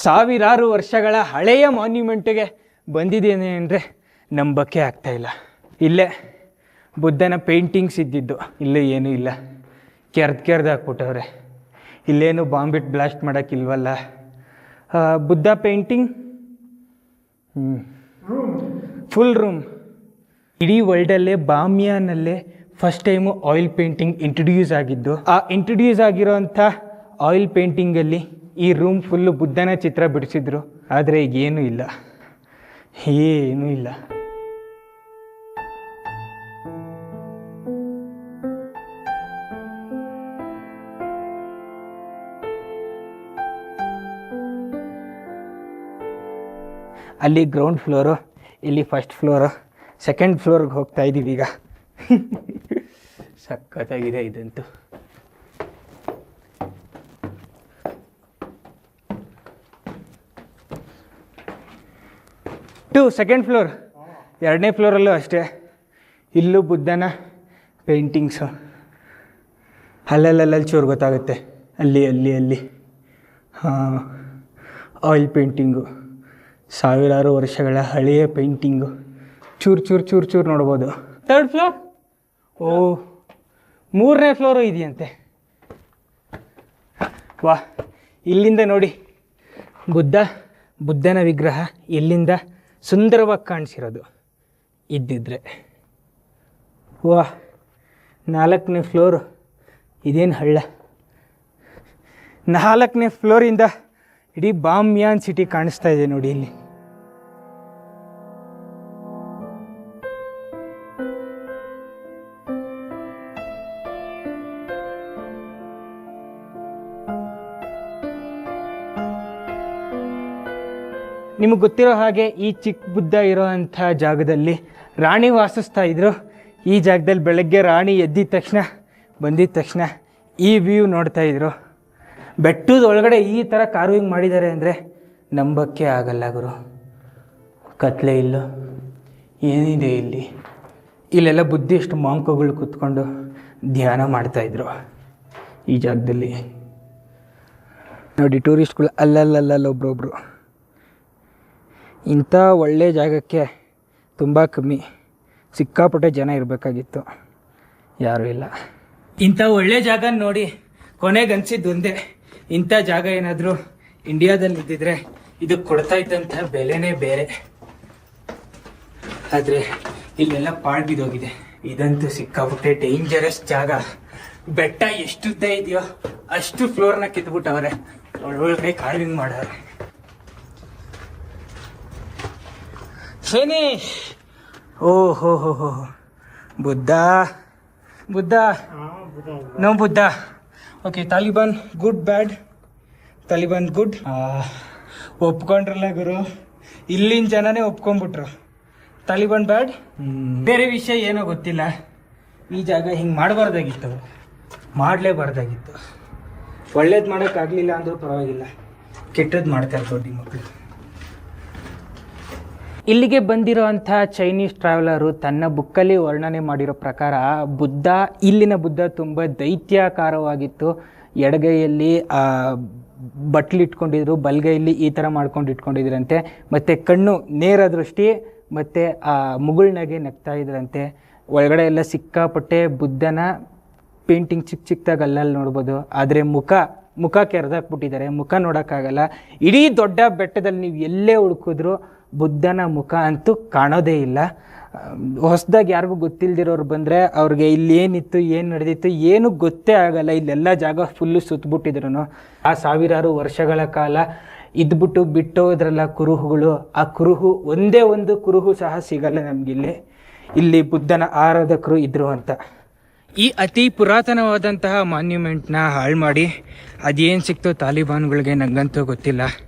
ಸಾವಿರಾರು ವರ್ಷಗಳ ಹಳೆಯ ಮಾನ್ಯುಮೆಂಟ್ಗೆ ಬಂದಿದ್ದೇನೆ ಅಂದರೆ ನಂಬಕ್ಕೆ ಆಗ್ತಾಯಿಲ್ಲ. ಇಲ್ಲೇ ಬುದ್ಧನ ಪೇಂಟಿಂಗ್ಸ್ ಇದ್ದಿದ್ದು, ಇಲ್ಲೇ ಏನೂ ಇಲ್ಲ, ಕೆರ್ದು ಹಾಕ್ಬಿಟ್ಟವ್ರೆ. ಇಲ್ಲೇನು ಬಾಂಬಿಟ್ ಬ್ಲಾಸ್ಟ್ ಮಾಡೋಕ್ಕಿಲ್ವಲ್ಲ. Buddha painting full room. ಇಡೀ ವರ್ಲ್ಡಲ್ಲೇ ಬಾಮಿಯಾನಲ್ಲೇ first time oil painting introduce ಆಗಿದ್ದು. ಆ ಇಂಟ್ರೊಡ್ಯೂಸ್ ಆಗಿರೋಂಥ ಆಯಿಲ್ ಪೇಂಟಿಂಗಲ್ಲಿ ಈ ರೂಮ್ ಫುಲ್ಲು ಬುದ್ಧನ ಚಿತ್ರ ಬಿಡಿಸಿದ್ರು. ಆದರೆ ಈಗ ಏನೂ ಇಲ್ಲ, ಏನೂ ಇಲ್ಲ. ಅಲ್ಲಿ ಗ್ರೌಂಡ್ ಫ್ಲೋರು, ಇಲ್ಲಿ ಫಸ್ಟ್ ಫ್ಲೋರು, ಸೆಕೆಂಡ್ ಫ್ಲೋರ್ಗೆ ಹೋಗ್ತಾ ಇದ್ದೀವಿ ಈಗ. ಸಖತ್ತಾಗಿದೆ ಇದಂತೂ. Second floor. ಎರಡನೇ ಫ್ಲೋರಲ್ಲೂ ಅಷ್ಟೇ, ಇಲ್ಲೂ ಬುದ್ಧನ ಪೇಂಟಿಂಗ್ಸು. ಅಲ್ಲಲ್ಲಿ ಚೂರು ಗೊತ್ತಾಗುತ್ತೆ, ಅಲ್ಲಿ ಹಾಂ, ಆಯಿಲ್ ಪೇಂಟಿಂಗು, ಸಾವಿರಾರು ವರ್ಷಗಳ ಹಳೆಯ ಪೇಂಟಿಂಗು. ಚೂರು ನೋಡ್ಬೋದು. ಥರ್ಡ್ ಫ್ಲೋರ್, ಓ ಮೂರನೇ ಫ್ಲೋರು ಇದೆಯಂತೆ. ವಾ, ಇಲ್ಲಿಂದ ನೋಡಿ ಬುದ್ಧನ ವಿಗ್ರಹ ಎಲ್ಲಿಂದ ಸುಂದರವಾಗಿ ಕಾಣಿಸಿರೋದು ಇದ್ದಿದ್ರೆ. ವಾ, 4ನೇ ಫ್ಲೋರು. ಇದೇನು ಹಳ್ಳ. 4ನೇ ಫ್ಲೋರಿಂದ ಇಡೀ ಬಾಮಿಯಾನ್ ಸಿಟಿ ಕಾಣಿಸ್ತಾ ಇದೆ ನೋಡಿ ಇಲ್ಲಿ. ನಿಮಗೆ ಗೊತ್ತಿರೋ ಹಾಗೆ ಈ ಚಿಕ್ಕ ಬುದ್ಧ ಇರೋ ಅಂಥ ಜಾಗದಲ್ಲಿ ರಾಣಿ ವಾಸಿಸ್ತಾ ಇದ್ರು. ಈ ಜಾಗದಲ್ಲಿ ಬೆಳಗ್ಗೆ ರಾಣಿ ಬಂದಿದ್ದ ತಕ್ಷಣ ಈ ವ್ಯೂ ನೋಡ್ತಾ ಇದ್ರು. ಬೆಟ್ಟದ ಒಳಗಡೆ ಈ ಥರ ಕಾರ್ವಿಂಗ್ ಮಾಡಿದ್ದಾರೆ ಅಂದರೆ ನಂಬಕ್ಕೆ ಆಗಲ್ಲ ಗುರು. ಕತ್ಲೆ ಇಲ್ಲೋ ಏನಿದೆ ಇಲ್ಲಿ. ಇಲ್ಲೆಲ್ಲ ಬುದ್ಧಿಸ್ಟ್ ಮಾಂಕಗಳು ಕೂತ್ಕೊಂಡು ಧ್ಯಾನ ಮಾಡ್ತಾಯಿದ್ರು ಈ ಜಾಗದಲ್ಲಿ ನೋಡಿ. ಟೂರಿಸ್ಟ್ಗಳು ಒಬ್ಬೊಬ್ಬರು. ಇಂಥ ಒಳ್ಳೆ ಜಾಗಕ್ಕೆ ತುಂಬ ಕಮ್ಮಿ, ಸಿಕ್ಕಾಪಟ್ಟೆ ಜನ ಇರಬೇಕಾಗಿತ್ತು, ಯಾರೂ ಇಲ್ಲ. ಇಂಥ ಒಳ್ಳೆ ಜಾಗ ನೋಡಿ ಕೊನೆಗನ್ಸಿದ್ದು ಒಂದೇ, ಇಂಥ ಜಾಗ ಏನಾದರೂ ಇಂಡಿಯಾದಲ್ಲಿ ಇದ್ದಿದ್ರೆ ಇದಕ್ಕೆ ಕೊಡ್ತಾ ಇದ್ದಂಥ ಬೆಲೆನೇ ಬೇರೆ. ಆದರೆ ಇಲ್ಲೆಲ್ಲ ಪಾಳು ಬಿದ್ದೋಗಿದೆ. ಇದಂತೂ ಸಿಕ್ಕಾಪಟ್ಟೆ ಡೇಂಜರಸ್ ಜಾಗ. ಬೆಟ್ಟ ಎಷ್ಟುದ್ದ ಇದೆಯೋ ಅಷ್ಟು ಫ್ಲೋರ್ನ ಕಿತ್ಬಿಟ್ಟವ್ರೆ, ಒಳಗಡೆ ಕಾರ್ವಿಂಗ್ ಮಾಡವ್ರೆ. ಫಿನಿಶ್. ಓ ಹೋ Buddha no Buddha. Okay, Taliban good bad? Taliban good. ಒಪ್ಕೊಂಡ್ರಲ್ಲ ಗುರು, ಇಲ್ಲಿನ ಜನನೇ ಒಪ್ಕೊಂಡ್ಬಿಟ್ರು. ತಾಲಿಬಾನ್ ಬ್ಯಾಡ್. ಬೇರೆ ವಿಷಯ ಏನೋ ಗೊತ್ತಿಲ್ಲ, ಈ ಜಾಗ ಹಿಂಗೆ ಮಾಡಬಾರ್ದಾಗಿತ್ತು, ಮಾಡಲೇಬಾರ್ದಾಗಿತ್ತು. ಒಳ್ಳೇದು ಮಾಡೋಕ್ಕಾಗಲಿಲ್ಲ ಅಂದರೂ ಪರವಾಗಿಲ್ಲ, ಕೆಟ್ಟದ್ದು ಮಾಡ್ತಾರೆ ದೊಡ್ಡ ಮಕ್ಕಳು. ಇಲ್ಲಿಗೆ ಬಂದಿರೋ ಅಂಥ ಚೈನೀಸ್ ಟ್ರಾವೆಲರು ತನ್ನ ಬುಕ್ಕಲ್ಲಿ ವರ್ಣನೆ ಮಾಡಿರೋ ಪ್ರಕಾರ ಇಲ್ಲಿನ ಬುದ್ಧ ತುಂಬ ದೈತ್ಯಾಕಾರವಾಗಿತ್ತು. ಎಡಗೈಯಲ್ಲಿ ಬಟ್ಲಿಟ್ಕೊಂಡಿದ್ರು, ಬಲಗೈಯಲ್ಲಿ ಈ ಥರ ಮಾಡ್ಕೊಂಡು ಇಟ್ಕೊಂಡಿದ್ರಂತೆ. ಮತ್ತು ಕಣ್ಣು ನೇರ ದೃಷ್ಟಿ, ಮತ್ತು ಆ ಮುಗುಳ್ನಾಗೆ ನಗ್ತಾ ಇದ್ರಂತೆ. ಒಳಗಡೆ ಎಲ್ಲ ಸಿಕ್ಕಾಪಟ್ಟೆ ಬುದ್ಧನ ಪೇಂಟಿಂಗ್ ಚಿಕ್ಕದಾಗಿ ಅಲ್ಲಲ್ಲಿ ನೋಡ್ಬೋದು. ಆದರೆ ಮುಖ ಕೆರೆದಾಕ್ಬಿಟ್ಟಿದ್ದಾರೆ, ಮುಖ ನೋಡೋಕ್ಕಾಗಲ್ಲ. ಇಡೀ ದೊಡ್ಡ ಬೆಟ್ಟದಲ್ಲಿ ನೀವು ಎಲ್ಲೇ ಹುಡುಕಿದ್ರು ಬುದ್ಧನ ಮುಖ ಅಂತೂ ಕಾಣೋದೇ ಇಲ್ಲ. ಹೊಸದಾಗಿ ಯಾರಿಗೂ ಗೊತ್ತಿಲ್ದಿರೋರು ಬಂದರೆ ಅವ್ರಿಗೆ ಇಲ್ಲಿ ಏನಿತ್ತು, ಏನು ನಡೆದಿತ್ತು ಏನು ಗೊತ್ತೇ ಆಗಲ್ಲ. ಇಲ್ಲೆಲ್ಲ ಜಾಗ ಫುಲ್ಲು ಸುತ್ತಬಿಟ್ಟಿದ್ರು. ಆ ಸಾವಿರಾರು ವರ್ಷಗಳ ಕಾಲ ಇದ್ಬಿಟ್ಟು ಬಿಟ್ಟೋದ್ರಲ್ಲ ಕುರುಹುಗಳು, ಆ ಕುರುಹು ಒಂದೇ ಒಂದು ಕುರುಹು ಸಹ ಸಿಗಲ್ಲ ನಮಗಿಲ್ಲಿ. ಇಲ್ಲಿ ಬುದ್ಧನ ಆರಾಧಕರು ಇದ್ರು ಅಂತ. ಈ ಅತಿ ಪುರಾತನವಾದಂತಹ ಮಾನ್ಯುಮೆಂಟ್ನ ಹಾಳು ಮಾಡಿ ಅದೇನು ಸಿಕ್ತೋ ತಾಲಿಬಾನ್ಗಳಿಗೆ, ನಂಗಂತೂ ಗೊತ್ತಿಲ್ಲ.